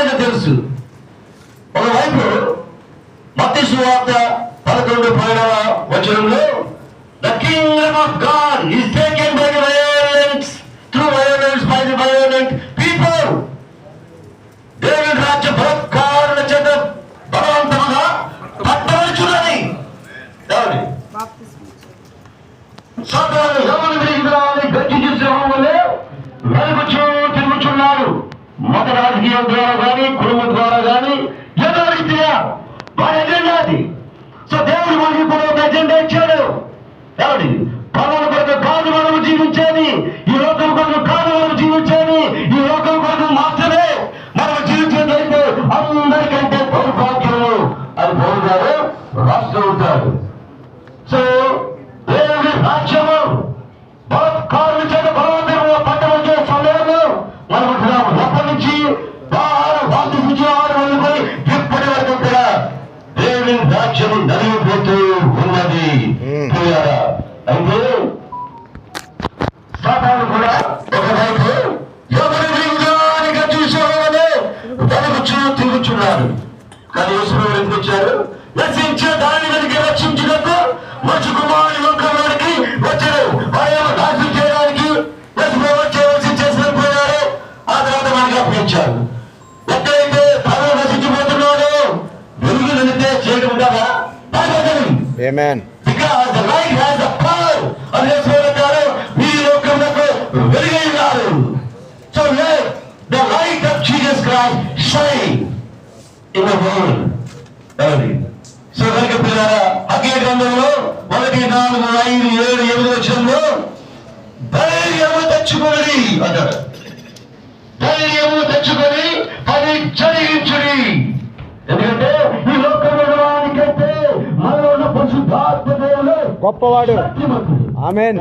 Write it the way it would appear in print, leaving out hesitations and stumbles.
మనకు తెలుసు. ఒకవైపు మత్తయి సువార్త 11:17 the kingdom of God is taken by the violence, through violence by the violent people. దేవుని రాజ్య బలత్కారుల చేత బలవంతముగా పట్టబడుచున్నది. సాతాను యవ్వన విరిగిదాన్ని గర్జించు సింహం వలె వెలుగుచూ తిరుగుచున్నాడు. మత రాజకీయం ద్వారా కానీ, కుటుంబం ద్వారా కానీ, ఏదో రీతిగా వారి ఎజెండా అది. సో దేవుడు మనకి కూడా ఒక ఎజెండా ఇచ్చాడు. ఎవరి పనుల కొరకు కాదు మనము జీవించేది, ఈ లోకం కొరకు కాదు మనము జీవించేది, ఈ లోకం కొరకు మాత్రమే మనము జీవించేది అయితే అందరికంటే దౌర్భాగ్యము అని పౌలు గారు రాస్తూ ఉంటాడు. సో దేవుడి రాజ్యము బలత్కారుల చేత బలవంతంగా పట్టబడే సమయంలో మనం ఉంటున్నాము. ఎప్పటి నుంచి వారు ఇప్పటి వరకు కూడా దేవుని రాజ్యము నలిగిపోతూ ఉన్నది. అయితే సాతాను కూడా ఒకవైపు ఎవరి విరుద్ధానిగా చూసేవాళ్ళనే వెలుగుచూ తిరుగుచున్నారు. కానీ యేసుప్రభువు ఎందుకు వచ్చారు? నశించే దాని వెనక రక్షించినట్టు మంచి కుమారుని లోకంలోనికి వచ్చారు. వారు నాశనం చేయడానికి యేసుప్రభువు చేయవలసి చేసి వెళ్ళిపోయారు. ఆ తర్వాత మనకి అప్పగించారు. ఎక్కడైతే తను నశించిపోతున్నాడో వెలుగు నిలితే చేయడం ఉండగా Amen. Because the light has the power of యేసుప్రభువు మీ లోకమునకు వెలుగై ఉన్నారు. So let the light of Jesus Christ shine in the world. So కనుక పిల్లరా, హగ్గై గ్రంథంలో 1:4-5-7 ధైర్యము తెచ్చుకొని అన్నాడు. ధైర్యము తెచ్చుకొని పని జరిగించుడి. ఎందుకంటే ఈ లోకంలో వానికైతే మనలో ఉన్న పరిశుద్ధాత్మ దేవుడు గొప్పవాడు. ఆమేన్.